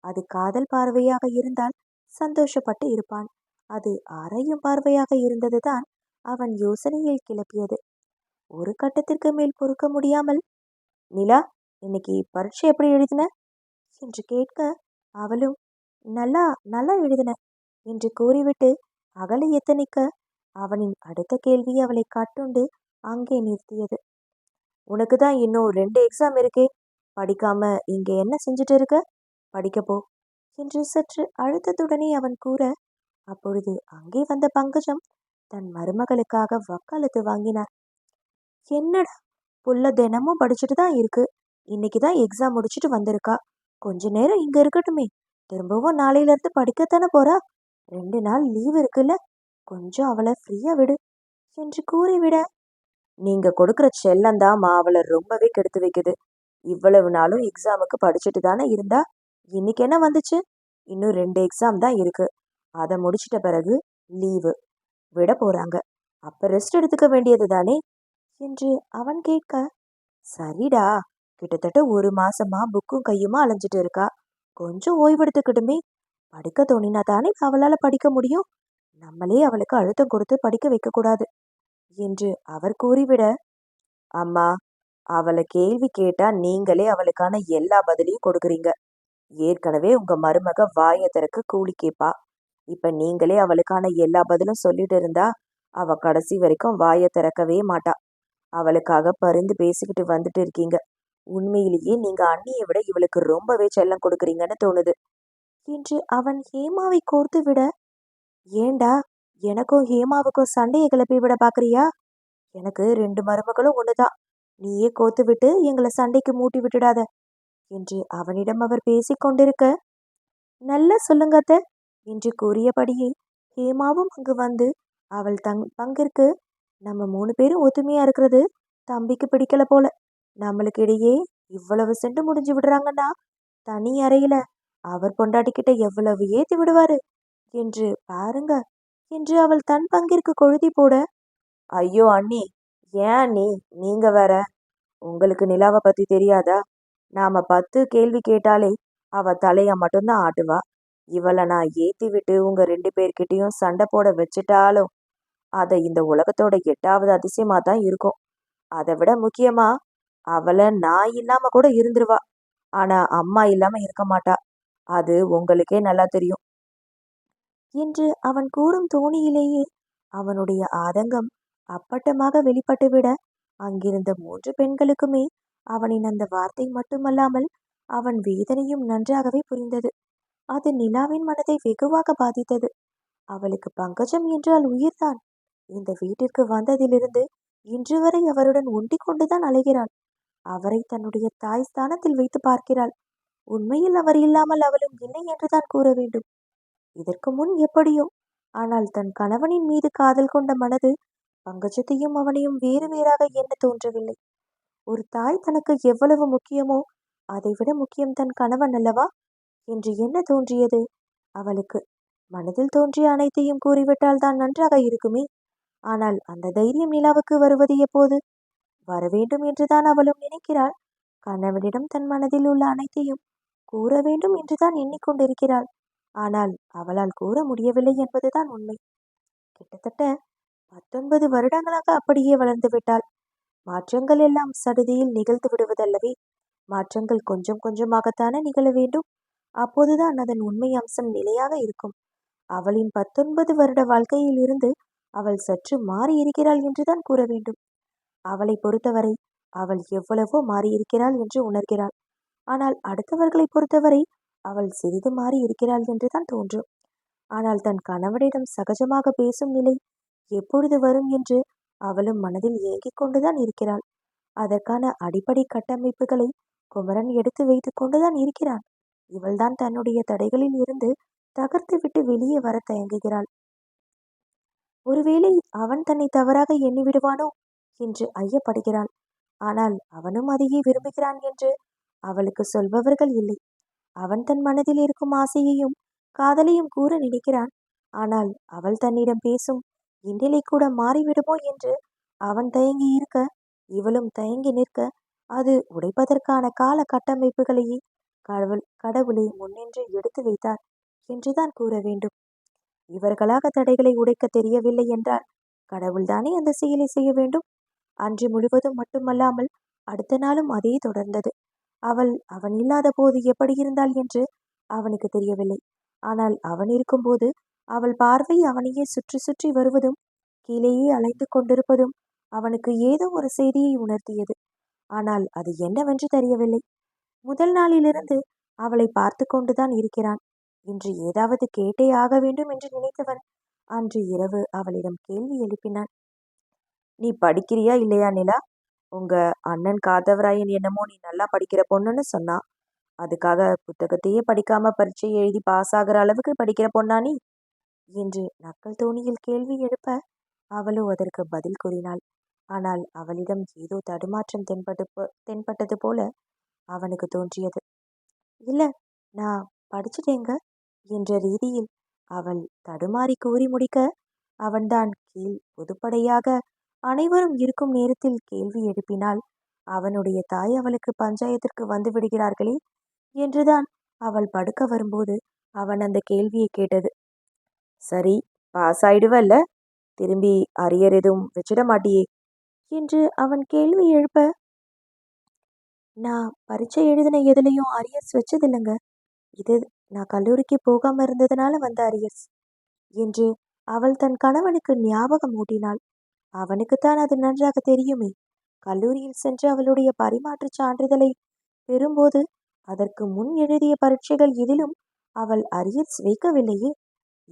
அது காதல் பார்வையாக இருந்தால் சந்தோஷப்பட்டு இருப்பான். அது ஆராயும் பார்வையாக இருந்ததுதான் அவன் யோசனையை கிளப்பியது. ஒரு கட்டத்திற்கு மேல் பொறுக்க முடியாமல், நிலா, இன்னைக்கு பரீட்சை எப்படி எழுதின என்று கேட்க, அவளும் நல்லா நல்லா எழுதின என்று கூறிவிட்டு அகலை எத்தனிக்க, அவனின் அடுத்த கேள்வி அவளை கட்டுண்டு அங்கே நிறுத்தியது. உனக்கு தான் இன்னும் 2 எக்ஸாம் இருக்கே, படிக்காம இங்க என்ன செஞ்சுட்டு இருக்க? படிக்கப்போ என்று சற்று அழுத்தத்துடனே அவன் கூற, அப்பொழுது அங்கே வந்த பங்கஜம் தன் மருமகளுக்காக வக்காலத்து வாங்கினார். என்னடா, புள்ள தினமும் படிச்சுட்டு தான் இருக்கு. இன்னைக்கு தான் எக்ஸாம் முடிச்சுட்டு வந்திருக்கா. கொஞ்ச நேரம் இங்க இருக்கட்டுமே, திரும்பவும் நாளையில இருந்து படிக்கத்தானே போறா. 2 நாள் லீவ் இருக்குல்ல, கொஞ்சம் அவளை ஃப்ரீயா விடு என்று கூறிவிட, நீங்க கொடுக்குற செல்லந்தாமா அவளை ரொம்பவே கெடுத்து வைக்குது. இவ்வளவு நாளும் எக்ஸாமுக்கு படிச்சுட்டு தானே இருந்தா, இன்னைக்கு என்ன வந்துச்சு? இன்னும் 2 எக்ஸாம் தான் இருக்கு. அதை முடிச்சிட்ட பிறகு லீவு விட போறாங்க. அப்ப ரெஸ்ட் எடுத்துக்க வேண்டியது தானே என்று அவன் கேட்க, சரிடா, கிட்டத்தட்ட 1 மாசமா புக்கும் கையுமா அலைஞ்சிட்டு இருக்கா. கொஞ்சம் ஓய்வெடுத்துக்கிட்டுமே. படிக்க தோணினா தானே அவளால படிக்க முடியும். நம்மளே அவளுக்கு அழுத்தம் கொடுத்து படிக்க வைக்க கூடாது என்று அவர் கூறிவிட, அம்மா, அவளை கேள்வி கேட்டா நீங்களே அவளுக்கான எல்லா பதிலையும் கொடுக்குறீங்க. ஏற்கனவே உங்க மருமக வாயை திறக்க கூலி கேப்பா. இப்ப நீங்களே அவளுக்கான எல்லா பதிலும் சொல்லிட்டு இருந்தா அவ கடைசி வரைக்கும் வாயை திறக்கவே மாட்டா. அவளுக்காக பரிந்து பேசிக்கிட்டு வந்துட்டு இருக்கீங்க. உண்மையிலேயே நீங்க அண்ணியை விட இவளுக்கு ரொம்பவே செல்லம் கொடுக்குறீங்கன்னு தோணுது என்று அவன் ஹேமாவை கோர்த்து விட, ஏண்டா, எனக்கும் ஹேமாவுக்கும் சண்டையை கிளப்பி விட பாக்குறியா? எனக்கு 2 மருமகளும் ஒண்ணுதான். நீயே கோத்து விட்டு எங்களை சண்டைக்கு மூட்டி விட்டுடாத என்று அவனிடம் அவர் பேசிக் கொண்டிருக்க, நல்லா சொல்லுங்க அத்தை என்று கூறியபடியே ஹேமாவும் அங்கு வந்து அவள் பங்கிற்கு, நம்ம 3 பேரும் ஒத்துமையா இருக்கிறது தம்பிக்கு பிடிக்கல போல. நம்மளுக்கு இடையே இவ்வளவு செண்டு முடிஞ்சு விடுறாங்கன்னா தனி அறையில அவர் பொண்டாட்டிக்கிட்ட எவ்வளவு ஏத்தி விடுவாரு என்று பாருங்க என்று அவள் தன் பங்கிற்கு கொழுதி போட, ஐயோ அண்ணி, ஏன் அண்ணி நீங்க வேற? உங்களுக்கு நிலாவை பத்தி தெரியாதா? நாம 10 கேள்வி கேட்டாலே அவ தலைய மட்டும்தான் ஆட்டுவா. இவளை நான் ஏத்தி விட்டு உங்க 2 பேர்கிட்டயும் சண்டை போட வச்சுட்டாலும் அதை இந்த உலகத்தோட 8வது அதிசயமா தான் இருக்கும். அதை விட முக்கியமா, அவளை நான் இல்லாம கூட இருந்துருவா. ஆனா அம்மா இல்லாம இருக்க மாட்டா. அது உங்களுக்கே நல்லா தெரியும் என்று அவன் கூறும் தோணியிலேயே அவனுடைய ஆதங்கம் அப்பட்டமாக வெளிப்பட்டுவிட, அங்கிருந்த 3 பெண்களுக்குமே அவனின் அந்த வார்த்தை மட்டுமல்லாமல் அவன் வேதனையும் நன்றாகவே புரிந்தது. அது நிலாவின் மனதை வெகுவாக பாதித்தது. அவளுக்கு பங்கஜம் என்றால் உயிர்தான். இந்த வீட்டிற்கு வந்ததிலிருந்து இன்று வரை அவருடன் ஒண்டிக் கொண்டுதான் அலைகிறாள். அவரை தன்னுடைய தாய் ஸ்தானத்தில் வைத்து பார்க்கிறாள். உண்மையில் அவர் இல்லாமல் அவளும் இல்லை என்றுதான் கூற வேண்டும். இதற்கு முன் எப்படியோ, ஆனால் தன் கணவனின் மீது காதல் கொண்ட மனது பங்கஜத்தையும் அவனையும் வேறு வேறாக எண்ண தோன்றவில்லை. ஒரு தாய் தனக்கு எவ்வளவு முக்கியமோ அதைவிட முக்கியம் தன் கணவன் அல்லவா என்று என்ன தோன்றியது அவளுக்கு. மனதில் தோன்றிய அனைத்தையும் கூறிவிட்டால் தான் நன்றாக இருக்குமே. ஆனால் அந்த தைரியம் நிலாவுக்கு வருவது எப்போது? வரவேண்டும் என்றுதான் அவளும் நினைக்கிறாள். கணவனிடம் தன் மனதில் உள்ள அனைத்தையும் கூற வேண்டும் என்றுதான் எண்ணிக்கொண்டிருக்கிறாள். ஆனால் அவளால் கூற முடியவில்லை என்பதுதான் உண்மை. கிட்டத்தட்ட 19 வருடங்களாக அப்படியே வளர்ந்து விட்டாள். மாற்றங்கள் எல்லாம் சடுதியில் நிகழ்ந்து விடுவதல்லவே. மாற்றங்கள் கொஞ்சம் கொஞ்சமாகத்தானே நிகழ வேண்டும். அப்போதுதான் அதன் உண்மை அம்சம் நிலையாக இருக்கும். அவளின் 19 வருட வாழ்க்கையில் இருந்து அவள் சற்று மாறி இருக்கிறாள் என்றுதான் கூற வேண்டும். அவளை பொறுத்தவரை அவள் எவ்வளவோ மாறியிருக்கிறாள் என்று உணர்கிறாள். ஆனால் அடுத்தவர்களை பொறுத்தவரை அவள் சிறிது மாறி இருக்கிறாள் என்றுதான் தோன்றும். ஆனால் தன் கணவனிடம் சகஜமாக பேசும் நிலை எப்பொழுது வரும் என்று அவளும் மனதில் ஏங்கிக் கொண்டுதான் இருக்கிறாள். அதற்கான அடிப்படை கட்டமைப்புகளை குமரன் எடுத்து வைத்துக் கொண்டுதான் இருக்கிறான். இவள்தான் தன்னுடைய தடைகளில் இருந்து தகர்த்துவிட்டு வெளியே வர தயங்குகிறாள். ஒருவேளை அவன் தன்னை தவறாக எண்ணிவிடுவானோ என்று ஐயப்படுகிறாள். ஆனால் அவனும் அதையே விரும்புகிறான் என்று அவளுக்கு சொல்பவர்கள் இல்லை. அவன் தன் மனதில் இருக்கும் ஆசையையும் காதலையும் கூற நினைக்கிறான். ஆனால் அவள் தன்னிடம் பேசும் இந்நிலை கூட மாறிவிடுமோ என்று அவன் தயங்கி இருக்க, இவளும் தயங்கி நிற்க, அது உடைப்பதற்கான கால கட்டமைப்புகளையே கடவுளே முன்னின்று எடுத்து வைத்தார் என்றுதான் கூற வேண்டும். இவர்களாக தடைகளை உடைக்க தெரியவில்லை என்றால் கடவுள்தானே அந்த செயலை செய்ய வேண்டும். அன்று முழுவதும் மட்டுமல்லாமல் அடுத்த நாளும் அதே தொடர்ந்தது. அவன் இல்லாத போது எப்படி இருந்தாள் என்று அவனுக்கு தெரியவில்லை. ஆனால் அவன் இருக்கும்போது அவள் பார்வை அவனையே சுற்றி சுற்றி வருவதும் கீழேயே அலைந்து கொண்டிருப்பதும் அவனுக்கு ஏதோ ஒரு செய்தியை உணர்த்தியது. ஆனால் அது என்னவென்று தெரியவில்லை. முதல் நாளிலிருந்து அவளை பார்த்து கொண்டுதான் இருக்கிறான். இன்று ஏதாவது கேட்டே ஆக வேண்டும் என்று நினைத்தவன் அன்று இரவு அவளிடம் கேள்வி எழுப்பினான். நீ படிக்கிறியா இல்லையா நிலா? உங்க அண்ணன் காத்தவராயன் என்னமோ நீ நல்லா படிக்கிற பொண்ணுன்னு சொன்னா. அதுக்காக புத்தகத்தையே படிக்காம பரீட்சை எழுதி பாஸ் ஆகிற அளவுக்கு படிக்கிற பொண்ணா நீ என்று நக்கல் தோணியில் கேள்வி எழுப்ப அவளோ அதற்கு பதில் கூறினாள். ஆனால் அவளிடம் ஏதோ தடுமாற்றம் தென்பட்டது போல அவனுக்கு தோன்றியது. இல்ல, நான் படிச்சுட்டேங்க என்ற ரீதியில் அவள் தடுமாறி கூறி முடிக்க அவன்தான் கீழ் பொதுப்படையாக அனைவரும் இருக்கும் நேரத்தில் கேள்வி எழுப்பினால் அவனுடைய தாய் அவளுக்கு பஞ்சாயத்திற்கு வந்து விடுகிறார்களே என்றுதான் அவள் படுக்க வரும்போது அவன் அந்த கேள்வியை கேட்டது. சரி, பாஸ் ஆயிடுவல்ல, திரும்பி அரியர் எதுவும் வச்சிட மாட்டியே என்று அவன் கேள்வி எழுப்ப, நான் பரீட்சை எழுதின எதுலையும் அரியர்ஸ் வச்சதில்லைங்க. இது நான் கல்லூரிக்கு போகாம இருந்ததுனால வந்த அரியர்ஸ் என்று அவள் தன் கணவனுக்கு ஞாபகம் ஊட்டினாள். அவனுக்குத்தான் அது நன்றாக தெரியுமே. கல்லூரியில் சென்று அவளுடைய பரிமாற்று சான்றிதழை பெறும்போது அதற்கு முன் எழுதிய பரீட்சைகள் எதிலும் அவள் அரியர்ஸ் வைக்கவில்லையே.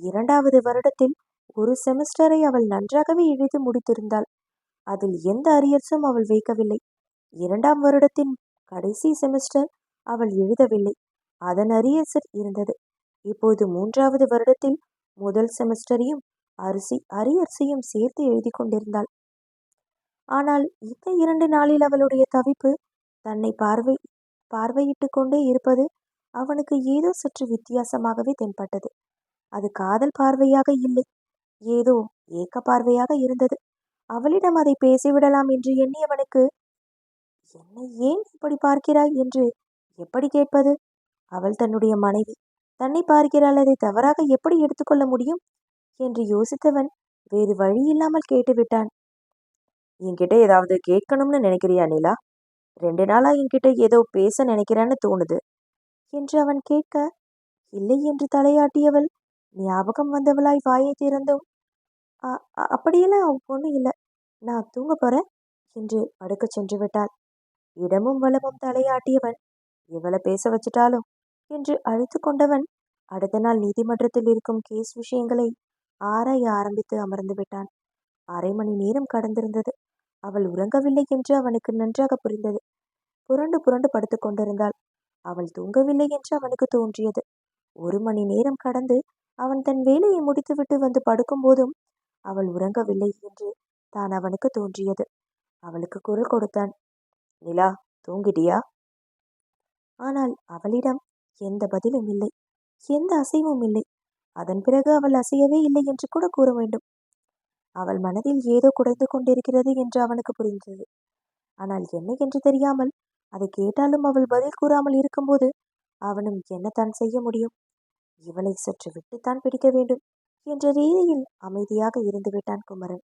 2வது வருடத்தில் ஒரு செமஸ்டரை அவள் நன்றாகவே எழுதி முடித்திருந்தாள். அதில் எந்த அரியர்ஸும் அவள் வைக்கவில்லை. 2ஆம் வருடத்தின் கடைசி செமஸ்டர் அவள் எழுதவில்லை. அதன் அரியர்ஸ் இருந்தது. இப்போது 3வது வருடத்தில் முதல் செமஸ்டரையும் அரியர்ஸையும் சேர்த்து எழுதி கொண்டிருந்தாள். ஆனால் இந்த 2 நாளில் அவளுடைய தவிப்பு தன்னை பார்வையிட்டு கொண்டே இருப்பது அவனுக்கு ஏதோ சற்று வித்தியாசமாகவே தென்பட்டது. அது காதல் பார்வையாக இல்லை, ஏதோ ஏக்க பார்வையாக இருந்தது. அவளிடம் அதை பேசிவிடலாம் என்று எண்ணியவனுக்கு, என்னை ஏன் இப்படி பார்க்கிறாய் என்று எப்படி கேட்பது? அவள் தன்னுடைய மனைவி, தன்னை பார்க்கிறாள், அதை தவறாக எப்படி எடுத்துக்கொள்ள முடியும் என்று யோசித்தவன் வேறு வழி இல்லாமல் கேட்டுவிட்டான். என்கிட்ட ஏதாவது கேட்கணும்னு நினைக்கிறியா நிலா? 2 நாளா என்கிட்ட ஏதோ பேச நினைக்கிறான்னு தோணுது என்று அவன் கேட்க, இல்லை என்று தலையாட்டியவள் ஞாபகம் வந்தவளாய் வாயை திறந்தும், அப்படியெல்லாம் ஒன்றும் இல்லை, நான் தூங்க போறேன் என்று படுக்க சென்று விட்டாள். இடமும் வளமும் தலையாட்டியவன் இவளை பேச வச்சிட்டாலும் என்று அழைத்து கொண்டவன் அடுத்த நாள் நீதிமன்றத்தில் இருக்கும் கேஸ் விஷயங்களை ஆராய ஆரம்பித்து அமர்ந்து விட்டான். 1/2 மணி நேரம் கடந்திருந்தது. அவள் உறங்கவில்லை என்று அவனுக்கு நன்றாக புரிந்தது. புரண்டு புரண்டு படுத்து கொண்டிருந்தாள். அவள் தூங்கவில்லை என்று அவனுக்கு தோன்றியது. 1 மணி நேரம் கடந்து அவன் தன் வேலையை முடித்துவிட்டு வந்து படுக்கும் போதும் அவள் உறங்கவில்லை என்று தான் அவனுக்கு தோன்றியது. அவளுக்கு குரல் கொடுத்தான். நிலா, தூங்கிட்டியா? ஆனால் அவளிடம் எந்த பதிலும் இல்லை, எந்த அசைவும் இல்லை. அதன் பிறகு அவள் அசையவே இல்லை என்று கூட கூற வேண்டும். அவள் மனதில் ஏதோ குடைந்து கொண்டிருக்கிறது என்று அவனுக்கு புரிந்தது. ஆனால் என்ன என்று தெரியாமல், அதை கேட்டாலும் அவள் பதில் கூறாமல் இருக்கும்போது அவனும் என்னத்தான் செய்ய முடியும்? இவளை சற்று விட்டுத்தான் பிடிக்க வேண்டும் என்ற ரீதியில் அமைதியாக இருந்து விட்டான் குமரன்.